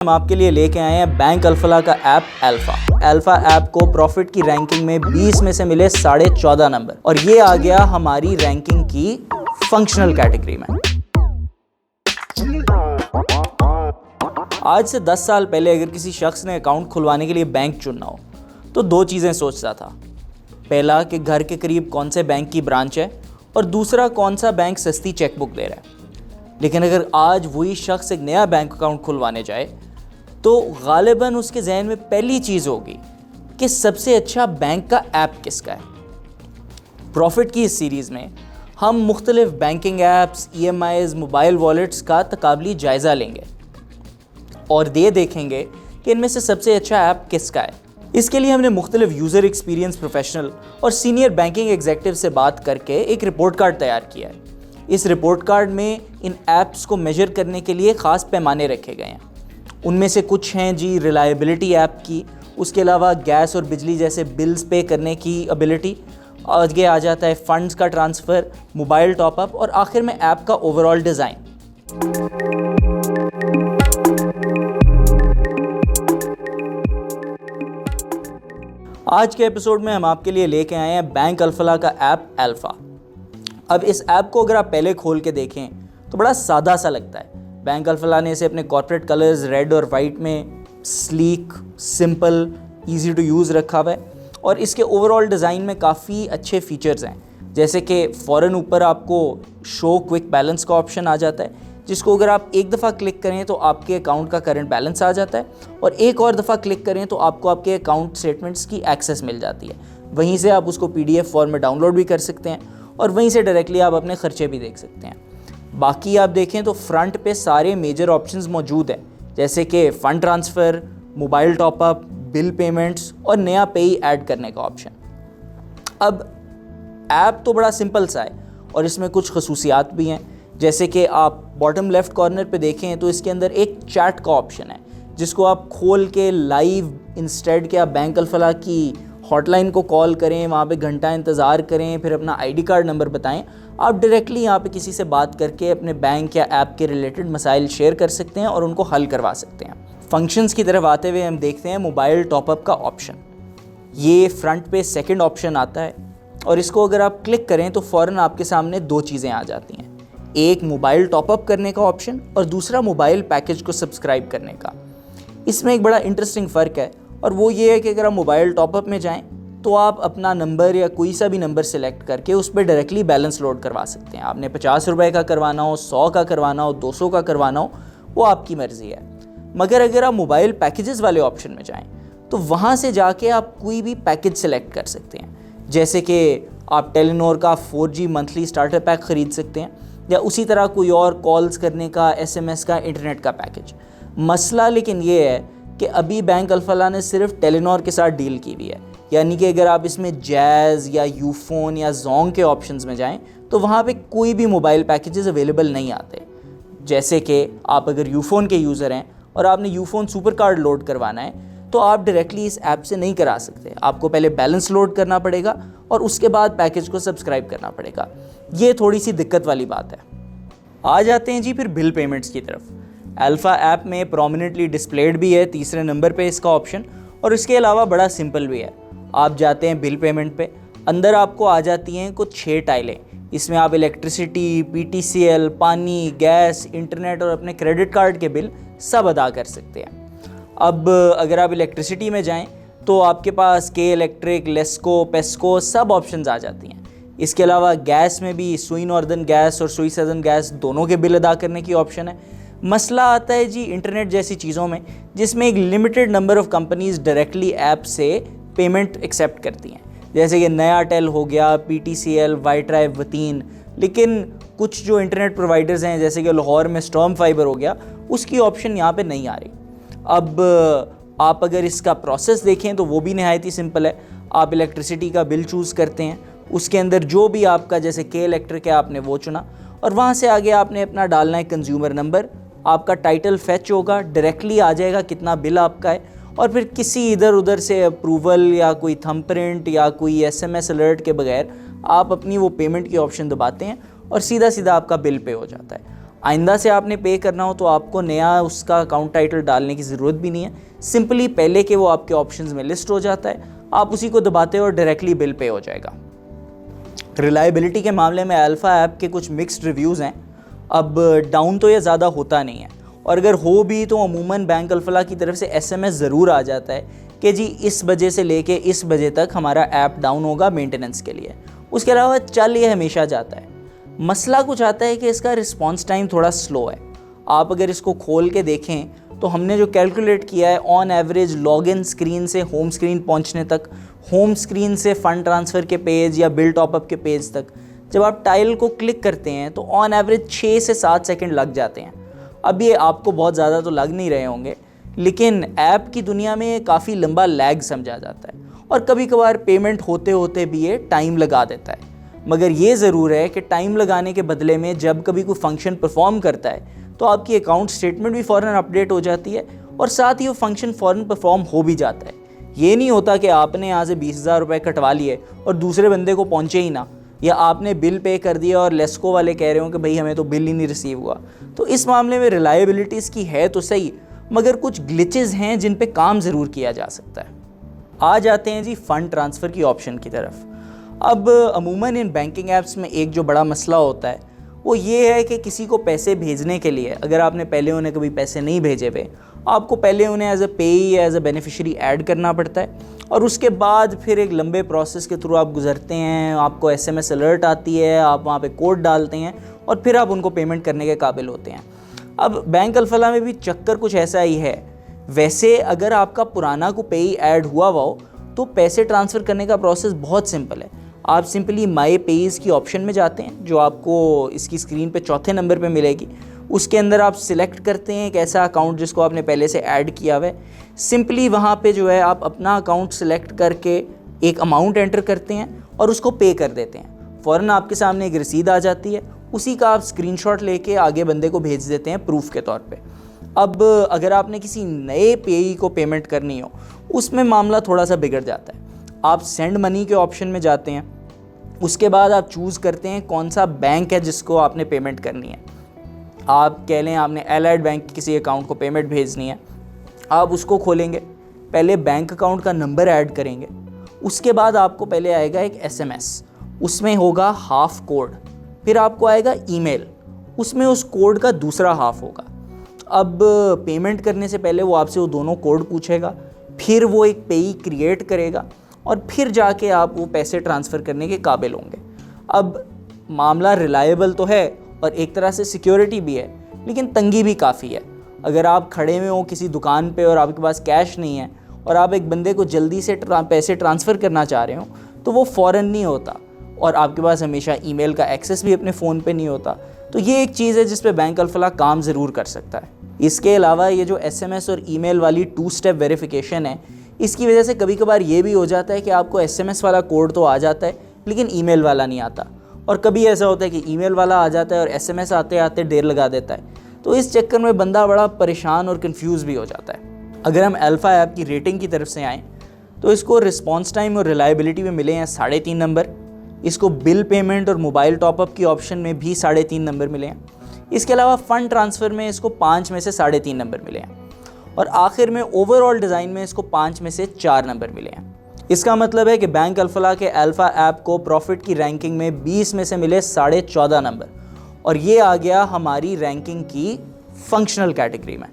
हम आपके लिए लेके आए हैं बैंक अल्फला का ऐप अल्फा ऐप को प्रॉफिट की रैंकिंग में 20 में से मिले 14.5 नंबर और ये आ गया हमारी रैंकिंग की फंक्शनल कैटेगरी में। आज से 10 साल पहले अगर किसी शख्स ने अकाउंट खुलवाने के लिए बैंक चुनना हो तो दो चीज़ें सोचता था। पहला कि घर के करीब कौन से बैंक की ब्रांच है और दूसरा कौन सा बैंक सस्ती चेकबुक दे रहा है। लेकिन अगर आज वही शख्स एक नया बैंक अकाउंट खुलवाने जाए तो गालिबन उसके जहन में पहली चीज़ होगी कि सबसे अच्छा बैंक का ऐप किसका है। प्रॉफिट की इस सीरीज़ में हम मुख्तलिफ banking apps, EMIs, mobile wallets का तकाबली जायज़ा लेंगे और ये देखेंगे कि इनमें से सबसे अच्छा ऐप किसका है। इसके लिए हमने मुख्तलिफ यूज़र एक्सपीरियंस प्रोफेशनल और सीनियर बैंकिंग एग्जेक्टिव से बात करके एक रिपोर्ट कार्ड तैयार किया है। इस रिपोर्ट कार्ड में इन ऐप्स को मेजर करने के लिए ख़ास पैमाने रखे गए हैं। उनमें से कुछ हैं जी रिलायबिलिटी ऐप की, उसके अलावा गैस और बिजली जैसे बिल्स पे करने की एबिलिटी, आगे आ जाता है फंड्स का ट्रांसफ़र, मोबाइल टॉपअप और आखिर में ऐप का ओवरऑल डिज़ाइन। आज के एपिसोड में हम आपके लिए लेके आए हैं बैंक अल्फला का ऐप अल्फा। अब इस ऐप को अगर आप पहले खोल के देखें तो बड़ा सादा सा लगता है। बैंक अल्फला ने इसे अपने कॉर्पोरेट कलर्स रेड और वाइट में sleek, simple, easy to use रखा हुआ है और इसके ओवरऑल डिज़ाइन में काफ़ी अच्छे फीचर्स हैं, जैसे कि फ़ौरन ऊपर आपको शो क्विक बैलेंस का ऑप्शन आ जाता है, जिसको अगर आप एक दफ़ा क्लिक करें तो आपके अकाउंट का करंट बैलेंस आ जाता है और एक और दफ़ा क्लिक करें तो आपको आपके अकाउंट स्टेटमेंट्स की एक्सेस मिल जाती है। वहीं से आप उसको PDF फॉर्म में डाउनलोड भी कर सकते हैं और वहीं से डायरेक्टली आप अपने खर्चे भी देख सकते हैं। बाकी आप देखें तो फ्रंट पे सारे मेजर ऑप्शंस मौजूद हैं, जैसे कि fund transfer, mobile top up, bill payments और नया पेई ऐड करने का ऑप्शन। अब ऐप तो बड़ा सिंपल सा है और इसमें कुछ खसूसियात भी हैं, जैसे कि आप बॉटम लेफ़्ट कॉर्नर पे देखें तो इसके अंदर एक चैट का ऑप्शन है, जिसको आप खोल के लाइव इंस्टेड के आप बैंक अल्फला की हॉटलाइन को कॉल करें, वहाँ पे घंटा इंतज़ार करें, फिर अपना ID कार्ड नंबर बताएं, आप डायरेक्टली यहाँ पे किसी से बात करके अपने बैंक या ऐप के रिलेटेड मसाइल शेयर कर सकते हैं और उनको हल करवा सकते हैं। फंक्शंस की तरफ आते हुए हम देखते हैं मोबाइल टॉपअप का ऑप्शन। ये फ्रंट पे सेकंड ऑप्शन आता है और इसको अगर आप क्लिक करें तो फ़ौरन आपके सामने दो चीज़ें आ जाती हैं, एक मोबाइल टॉपअप करने का ऑप्शन और दूसरा मोबाइल पैकेज को सब्सक्राइब करने का। इसमें एक बड़ा इंटरेस्टिंग फ़र्क है और वो ये है कि अगर आप मोबाइल टॉपअप में जाएं तो आप अपना नंबर या कोई सा भी नंबर सेलेक्ट करके उस पर डायरेक्टली बैलेंस लोड करवा सकते हैं। आपने 50 रुपये का करवाना हो, 100 का करवाना हो, 200 का करवाना हो, वो आपकी मर्ज़ी है। मगर अगर आप मोबाइल पैकेजेस वाले ऑप्शन में जाएं तो वहाँ से जाके आप कोई भी पैकेज सेलेक्ट कर सकते हैं, जैसे कि आप टेलीनॉर का 4G मंथली स्टार्टर पैक ख़रीद सकते हैं या उसी तरह कोई और कॉल्स करने का, SMS का, इंटरनेट का पैकेज। मसला लेकिन ये है कि अभी बैंक अल्फला ने सिर्फ टेलीनॉर के साथ डील की हुई है, यानी कि अगर आप इसमें जैज़ या यूफोन या जोंग के ऑप्शंस में जाएं तो वहाँ पे कोई भी मोबाइल पैकेजेस अवेलेबल नहीं आते। जैसे कि आप अगर यूफोन के यूज़र हैं और आपने यूफोन सुपर कार्ड लोड करवाना है तो आप डायरेक्टली इस ऐप से नहीं करा सकते। आपको पहले बैलेंस लोड करना पड़ेगा और उसके बाद पैकेज को सब्सक्राइब करना पड़ेगा। ये थोड़ी सी दिक्कत वाली बात है। आ जाते हैं जी फिर बिल पेमेंट्स की तरफ। अल्फा ऐप में प्रोमिनेंटली डिस्प्लेड भी है तीसरे नंबर पे इसका ऑप्शन और इसके अलावा बड़ा सिंपल भी है। आप जाते हैं बिल पेमेंट पे, अंदर आपको आ जाती हैं कुछ 6 टाइलें। इसमें आप इलेक्ट्रिसिटी, PTCL, पानी, गैस, इंटरनेट और अपने क्रेडिट कार्ड के बिल सब अदा कर सकते हैं। अब अगर आप इलेक्ट्रिसिटी में जाएं तो आपके पास के इलेक्ट्रिक, लेस्को, पेस्को सब ऑप्शंस आ जाती हैं। इसके अलावा गैस में भी सुई नॉर्दर्न गैस और सुई सदर्न गैस दोनों के बिल अदा करने की ऑप्शन है। मसला आता है जी इंटरनेट जैसी चीज़ों में, जिसमें एक limited number of companies directly app से पेमेंट एक्सेप्ट करती हैं, जैसे कि नया टेल हो गया, PTCL, वाईट्राइव, वतीन। लेकिन कुछ जो इंटरनेट प्रोवाइडर्स हैं जैसे कि लाहौर में स्टॉर्म फाइबर हो गया, उसकी ऑप्शन यहाँ पे नहीं आ रही। अब आप अगर इसका प्रोसेस देखें तो वो भी नहायत ही सिंपल है। आप इलेक्ट्रिसिटी का बिल चूज़ करते हैं, उसके अंदर जो भी आपका जैसे के इलेक्ट्रिक है आपने वो चुना और वहाँ से आगे आपने अपना डालना है कंज्यूमर नंबर, आपका टाइटल फेच होगा, डायरेक्टली आ जाएगा कितना बिल आपका है और फिर किसी इधर उधर से अप्रूवल या कोई थंबप्रिंट या कोई SMS अलर्ट के बगैर आप अपनी वो पेमेंट की ऑप्शन दबाते हैं और सीधा सीधा आपका बिल पे हो जाता है। आइंदा से आपने पे करना हो तो आपको नया उसका अकाउंट टाइटल डालने की ज़रूरत भी नहीं है, सिंपली पहले के वो आपके ऑप्शंस में लिस्ट हो जाता है, आप उसी को दबाते हो और डायरेक्टली बिल पे हो जाएगा। रिलायबिलिटी के मामले में अल्फ़ा ऐप के कुछ मिक्स्ड रिव्यूज़ हैं। अब डाउन तो ये ज़्यादा होता नहीं है, और अगर हो भी तो अमूमन बैंक अल्फला की तरफ से SMS ज़रूर आ जाता है कि जी इस बजे से लेके इस बजे तक हमारा ऐप डाउन होगा मेंटेनेंस के लिए। उसके अलावा चल ये हमेशा जाता है। मसला कुछ आता है कि इसका रिस्पॉन्स टाइम थोड़ा स्लो है। आप अगर इसको खोल के देखें तो हमने जो कैलकुलेट किया है, ऑन एवरेज लॉगिन स्क्रीन से होम स्क्रीन पहुंचने तक, होम स्क्रीन से फ़ंड ट्रांसफ़र के पेज या बिल टॉपअप के पेज तक, जब आप टाइल को क्लिक करते हैं तो ऑन एवरेज 6 से 7 सेकंड लग जाते हैं। अब ये आपको बहुत ज़्यादा तो लग नहीं रहे होंगे, लेकिन ऐप की दुनिया में काफ़ी लंबा लैग समझा जाता है, और कभी कभार पेमेंट होते होते भी ये टाइम लगा देता है। मगर ये ज़रूर है कि टाइम लगाने के बदले में जब कभी कोई फंक्शन परफॉर्म करता है तो आपकी अकाउंट स्टेटमेंट भी फ़ौरन अपडेट हो जाती है, और साथ ही वो फंक्शन फ़ौरन परफॉर्म हो भी जाता है। ये नहीं होता कि आपने यहाँ से 20,000 रुपये कटवा लिए और दूसरे बंदे को पहुँचे ही ना, या आपने बिल पे कर दिया और लेस्को वाले कह रहे हो कि भाई हमें तो बिल ही नहीं रिसीव हुआ। तो इस मामले में रिलायबिलिटी इसकी है तो सही, मगर कुछ ग्लिचेस हैं जिन पे काम ज़रूर किया जा सकता है। आ जाते हैं जी फ़ंड ट्रांसफ़र की ऑप्शन की तरफ। अब अमूमन इन बैंकिंग ऐप्स में एक जो बड़ा मसला होता है वो ये है कि किसी को पैसे भेजने के लिए अगर आपने पहले उन्हें कभी पैसे नहीं भेजे हुए, आपको पहले उन्हें एज अ पेई या एज अ बेनिफिशियरी ऐड करना पड़ता है, और उसके बाद फिर एक लंबे प्रोसेस के थ्रू आप गुजरते हैं, आपको SMS अलर्ट आती है, आप वहाँ पे कोड डालते हैं और फिर आप उनको पेमेंट करने के काबिल होते हैं। अब बैंक अल्फला में भी चक्कर कुछ ऐसा ही है। वैसे अगर आपका पुराना को पेई ऐड हुआ हो तो पैसे ट्रांसफ़र करने का प्रोसेस बहुत सिंपल है। आप सिंपली माई पेज की ऑप्शन में जाते हैं, जो आपको इसकी स्क्रीन पे चौथे नंबर पे मिलेगी। उसके अंदर आप सिलेक्ट करते हैं एक ऐसा अकाउंट जिसको आपने पहले से ऐड किया हुआ है। सिंपली वहाँ पे जो है आप अपना अकाउंट सिलेक्ट करके एक अमाउंट एंटर करते हैं और उसको पे कर देते हैं। फ़ौरन आपके सामने एक रसीद आ जाती है, उसी का आप स्क्रीनशॉट लेके आगे बंदे को भेज देते हैं प्रूफ के तौर पे। अब अगर आपने किसी नए पेई को पेमेंट करनी हो, उसमें मामला थोड़ा सा बिगड़ जाता है। आप सेंड मनी के ऑप्शन में जाते हैं, उसके बाद आप चूज़ करते हैं कौन सा बैंक है जिसको आपने पेमेंट करनी है। आप कह लें आपने एलाइड बैंक के किसी अकाउंट को पेमेंट भेजनी है, आप उसको खोलेंगे, पहले बैंक अकाउंट का नंबर ऐड करेंगे, उसके बाद आपको पहले आएगा एक SMS, उसमें होगा हाफ कोड, फिर आपको आएगा ईमेल, उसमें उस कोड का दूसरा हाफ होगा। अब पेमेंट करने से पहले वो आपसे वो दोनों कोड पूछेगा, फिर वो एक पेई क्रिएट करेगा और फिर जाके आप वो पैसे ट्रांसफ़र करने के काबिल होंगे। अब मामला रिलायबल तो है और एक तरह से सिक्योरिटी भी है, लेकिन तंगी भी काफ़ी है। अगर आप खड़े में हो किसी दुकान पे और आपके पास कैश नहीं है और आप एक बंदे को जल्दी से पैसे ट्रांसफ़र करना चाह रहे हो तो वो फ़ौरन नहीं होता, और आपके पास हमेशा ईमेल का एक्सेस भी अपने फ़ोन पे नहीं होता। तो ये एक चीज़ है जिस पे बैंक अल्फला काम ज़रूर कर सकता है। इसके अलावा ये जो SMS और ईमेल वाली 2 स्टेप वेरिफिकेशन है, इसकी वजह से कभी कभार ये भी हो जाता है कि आपको SMS वाला कोड तो आ जाता है लेकिन ईमेल वाला नहीं आता, और कभी ऐसा होता है कि ईमेल वाला आ जाता है और SMS आते आते देर लगा देता है। तो इस चक्कर में बंदा बड़ा परेशान और कंफ्यूज भी हो जाता है। अगर हम अल्फ़ा ऐप की रेटिंग की तरफ से आएँ तो इसको रिस्पॉन्स टाइम और रिलायबिलिटी में मिले हैं 3.5 नंबर। इसको बिल पेमेंट और मोबाइल टॉपअप की ऑप्शन में भी 3.5 नंबर मिले हैं। इसके अलावा फ़ंड ट्रांसफ़र में इसको 5 में से 3.5 नंबर मिले हैं, और आखिर में ओवरऑल डिज़ाइन में इसको 5 में से 4 नंबर मिले हैं। इसका मतलब है कि बैंक अल्फला के अल्फ़ा ऐप को प्रॉफिट की रैंकिंग में 20 में से मिले 14.5 नंबर, और ये आ गया हमारी रैंकिंग की फंक्शनल कैटेगरी में।